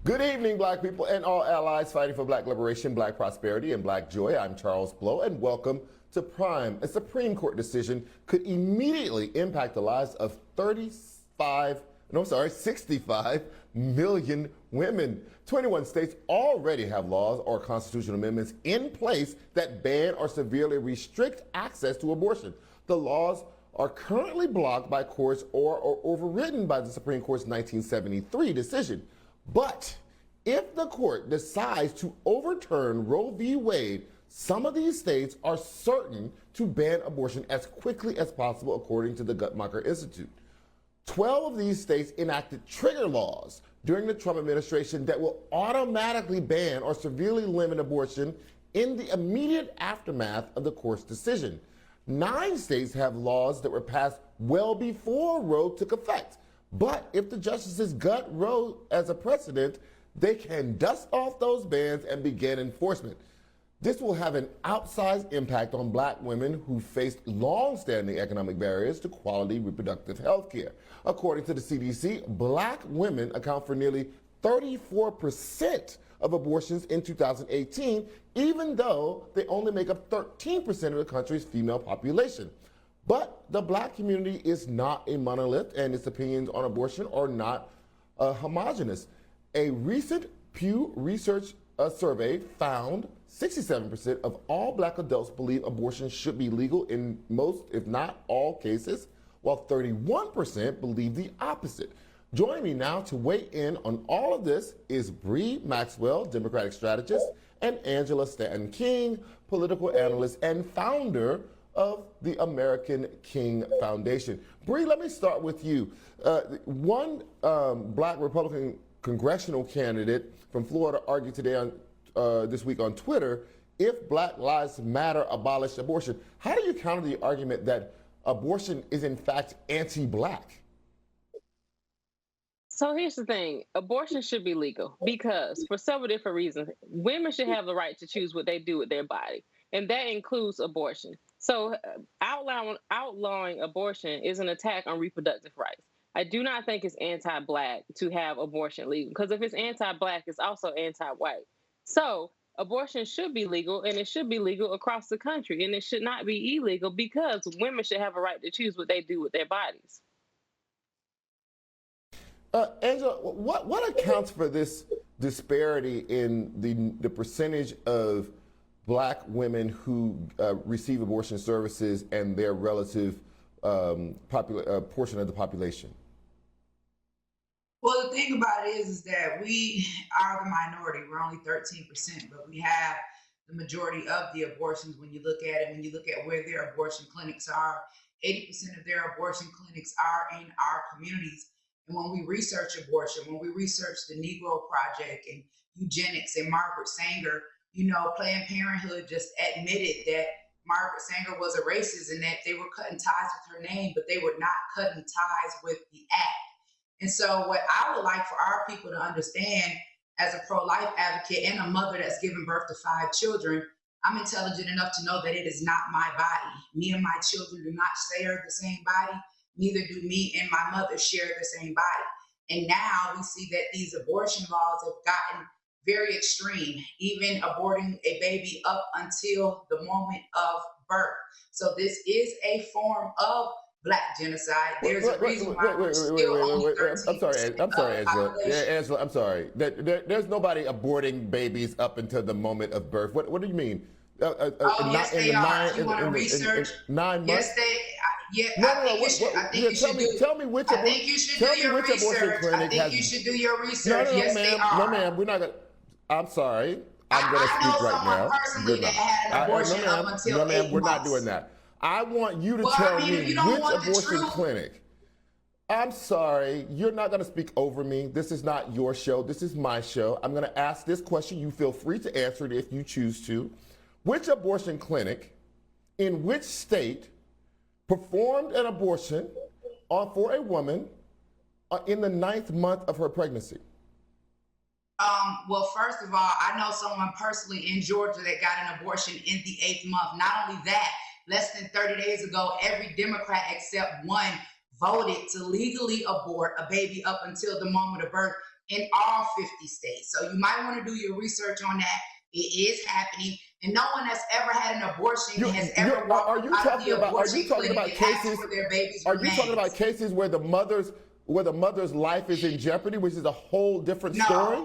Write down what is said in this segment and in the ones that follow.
Good evening, Black people and all allies fighting for Black liberation, Black prosperity, and Black joy. I'm Charles Blow, and welcome to Prime. A Supreme Court decision could immediately impact the lives of 65 million women. 21 states already have laws or constitutional amendments in place that ban or severely restrict access to abortion. The laws are currently blocked by courts or overridden by the Supreme Court's 1973 decision. But if the court decides to overturn Roe v. Wade, some of these states are certain to ban abortion as quickly as possible, according to the Guttmacher Institute. 12 of these states enacted trigger laws during the Trump administration that will automatically ban or severely limit abortion in the immediate aftermath of the court's decision. 9 states have laws that were passed well before Roe took effect. But if the justices gut Roe as a precedent, they can dust off those bans and begin enforcement. This will have an outsized impact on Black women who faced long-standing economic barriers to quality reproductive health care. According to the CDC, Black women account for nearly 34% of abortions in 2018, even though they only make up 13% of the country's female population. But the Black community is not a monolith, and its opinions on abortion are not homogenous. A recent Pew Research survey found 67% of all Black adults believe abortion should be legal in most, if not all, cases, while 31% believe the opposite. Joining me now to weigh in on all of this is Bree Maxwell, Democratic strategist, and Angela Stanton King, political analyst and founder of the American King Foundation. Bree, let me start with you. One Black Republican congressional candidate from Florida argued today this week on Twitter, if Black Lives Matter abolished abortion. How do you counter the argument that abortion is in fact anti-Black? So here's the thing, abortion should be legal because for several different reasons, women should have the right to choose what they do with their body, and that includes abortion. So outlawing abortion is an attack on reproductive rights. I do not think it's anti-Black to have abortion legal, because if it's anti-Black, it's also anti-white. So abortion should be legal, and it should be legal across the country, and it should not be illegal because women should have a right to choose what they do with their bodies. Angela, what accounts for this disparity in the percentage of Black women who receive abortion services and their relative portion of the population? Well, the thing about it is that we are the minority. We're only 13%, but we have the majority of the abortions when you look at it. When you look at where their abortion clinics are, 80% of their abortion clinics are in our communities. And when we research abortion, when we research the Negro Project and eugenics and Margaret Sanger, Planned Parenthood just admitted that Margaret Sanger was a racist and that they were cutting ties with her name, but they were not cutting ties with the act. And so what I would like for our people to understand as a pro-life advocate and a mother that's given birth to 5 children, I'm intelligent enough to know that it is not my body. Me and my children do not share the same body. Neither do me and my mother share the same body. And now we see that these abortion laws have gotten very extreme, even aborting a baby up until the moment of birth. So this is a form of Black genocide. There's a reason why we're still only 13%. I'm sorry, Angela. Yeah, Angela, I'm sorry. There's nobody aborting babies up until the moment of birth. What do you mean? Yes, they are. You want to research? 9 months? Yes, they. Yeah, no, I think you should. I think you should do. Tell me which. I think you should do your research. I think you should do your research. Yes, they are. No, ma'am. We're not gonna. I'm sorry. I'm going to speak right now. Personally, that had an abortion up until 8 months. We're not doing that. I want you to tell me which abortion clinic. I'm sorry, you're not going to speak over me. This is not your show. This is my show. I'm going to ask this question. You feel free to answer it if you choose to. Which abortion clinic in which state performed an abortion for a woman in the 9th month of her pregnancy? Well, first of all, I know someone personally in Georgia that got an abortion in the 8th month. Not only that, less than 30 days ago, every Democrat except one voted to legally abort a baby up until the moment of birth in all 50 states. So you might want to do your research on that. It is happening, and no one that's ever had an abortion has ever walked out of the abortion clinic and asked for their baby's Are remains. you talking about cases where the mother's life is in jeopardy, which is a whole different story?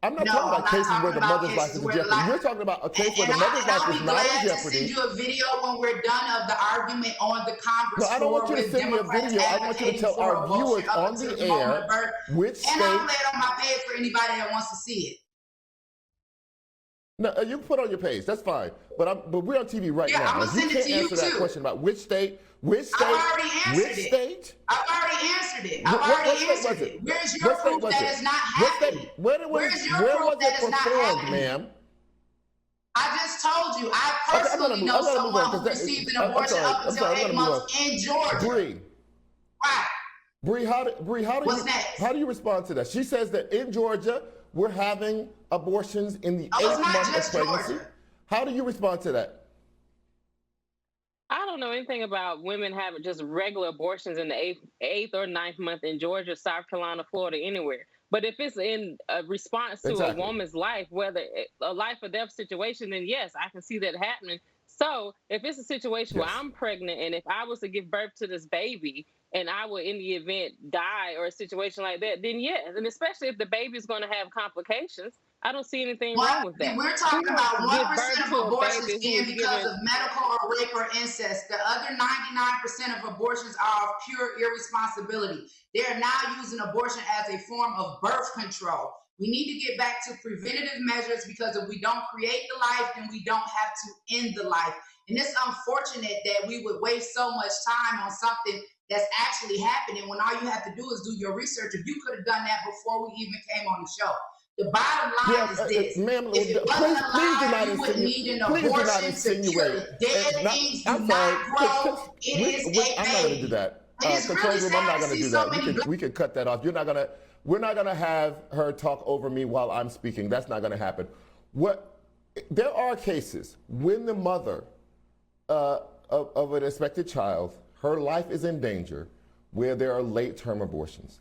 I'm not talking about cases where the mother's life is in jeopardy. You're talking about a case where the mother's life is not in jeopardy. I'll send you a video when we're done of the argument on the Congress floor. No, I don't want you to send me a video. I want you to tell our viewers on the air which state. And I'll lay it on my page for anybody that wants to see it. No, you can put it on your page. That's fine. But we're on TV right now. I'm gonna send it to you answer that too. question about which state. I've already answered it. I've already answered it. Where's your proof that it's not happening? Where's your proof that it's not happening, ma'am? I just told you. I personally know someone who received an abortion up until 8 months in Georgia. Bree. Right. Bree, how do you respond to that? She says that in Georgia we're having abortions in the 8th month of pregnancy. Georgia. How do you respond to that? I don't know anything about women having just regular abortions in the eighth or 9th month in Georgia, South Carolina, Florida, anywhere. But if it's in a response to a woman's life, whether a life or death situation, then yes, I can see that happening. So if it's a situation where I'm pregnant and if I was to give birth to this baby and I would in the event die or a situation like that, then yes. And especially if the baby's going to have complications, I don't see anything wrong with that. We're talking about 1% of abortions being because of medical or rape or incest. The other 99% of abortions are of pure irresponsibility. They're now using abortion as a form of birth control. We need to get back to preventative measures because if we don't create the life, then we don't have to end the life. And it's unfortunate that we would waste so much time on something that's actually happening when all you have to do is do your research. If you could have done that before we even came on the show. The bottom line is this. Ma'am, if it wasn't allowed, you would need an abortion security. Dead things do not grow. It is a I'm not going to do that. Control room, I'm not going to do that. We can cut that off. We're not going to have her talk over me while I'm speaking. That's not going to happen. There are cases when the mother of an expected child, her life is in danger, where there are late-term abortions.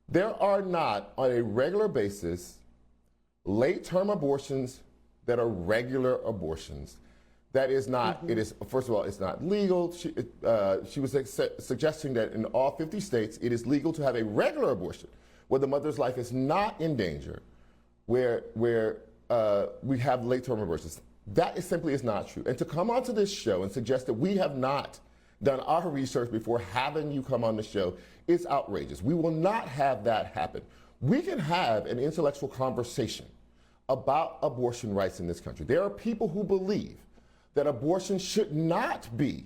There are not, on a regular basis, late-term abortions that are regular abortions. That is not, it is, first of all, it's not legal. She was suggesting that in all 50 states, it is legal to have a regular abortion where the mother's life is not in danger, where we have late-term abortions. That simply is not true. And to come onto this show and suggest that we have not done our research before having you come on the show is outrageous. We will not have that happen. We can have an intellectual conversation about abortion rights in this country. There are people who believe that abortion should not be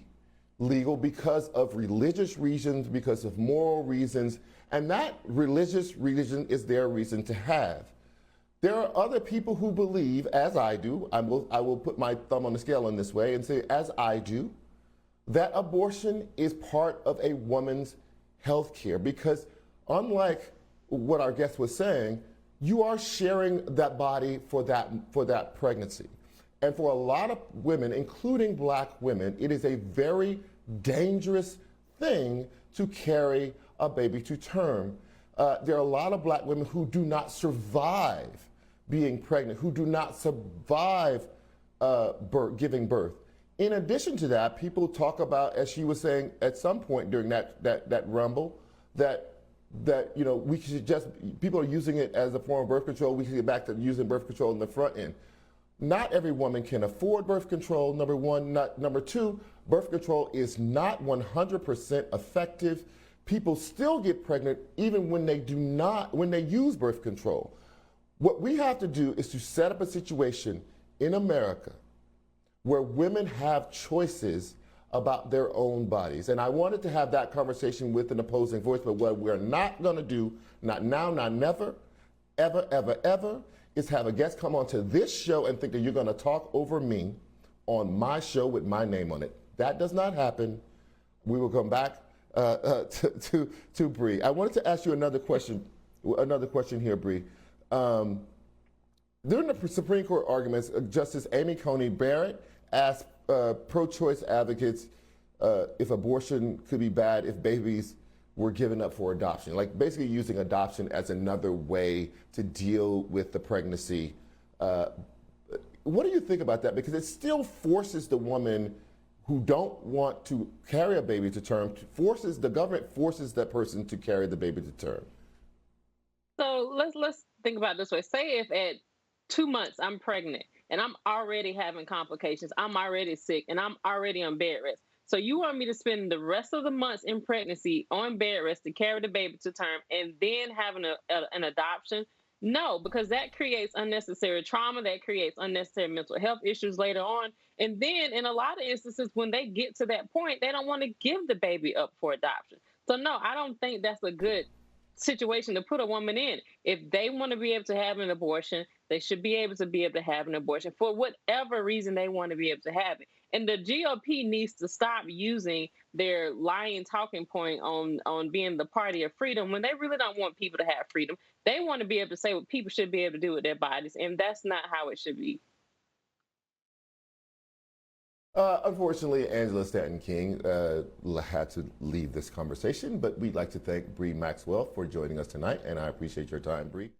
legal because of religious reasons, because of moral reasons, and that religious reason is their reason to have. There are other people who believe, as I do, I will put my thumb on the scale in this way and say, as I do, that abortion is part of a woman's health care, because unlike what our guest was saying, you are sharing that body for that pregnancy. And for a lot of women, including black women, it is a very dangerous thing to carry a baby to term. There are a lot of black women who do not survive being pregnant, who do not survive giving birth. In addition to that, people talk about, as she was saying at some point during that rumble, that we should just, people are using it as a form of birth control. We should get back to using birth control in the front end. Not every woman can afford birth control, number one. Number two, birth control is not 100% effective. People still get pregnant even when they use birth control. What we have to do is to set up a situation in America where women have choices about their own bodies. And I wanted to have that conversation with an opposing voice, but what we're not gonna do, not now, not never, ever, ever, ever, is have a guest come onto this show and think that you're gonna talk over me on my show with my name on it. That does not happen. We will come back to Bree. I wanted to ask you another question here, Bree. During the Supreme Court arguments, Justice Amy Coney Barrett asked pro-choice advocates if abortion could be bad if babies were given up for adoption, like basically using adoption as another way to deal with the pregnancy. What do you think about that? Because it still forces the woman who don't want to carry a baby to term, the government forces that person to carry the baby to term. So let's think about it this way. Say if at 2 months I'm pregnant and I'm already having complications, I'm already sick, and I'm already on bed rest. So you want me to spend the rest of the months in pregnancy on bed rest to carry the baby to term and then having an adoption? No, because that creates unnecessary trauma, that creates unnecessary mental health issues later on. And then in a lot of instances, when they get to that point, they don't want to give the baby up for adoption. So no, I don't think that's a good situation to put a woman in. If they want to be able to have an abortion, they should be able to have an abortion for whatever reason they want to be able to have it. And the GOP needs to stop using their lying talking point on being the party of freedom when they really don't want people to have freedom. They want to be able to say what people should be able to do with their bodies, and that's not how it should be. Unfortunately, Angela Stanton King had to leave this conversation, but we'd like to thank Bree Maxwell for joining us tonight, and I appreciate your time, Bree.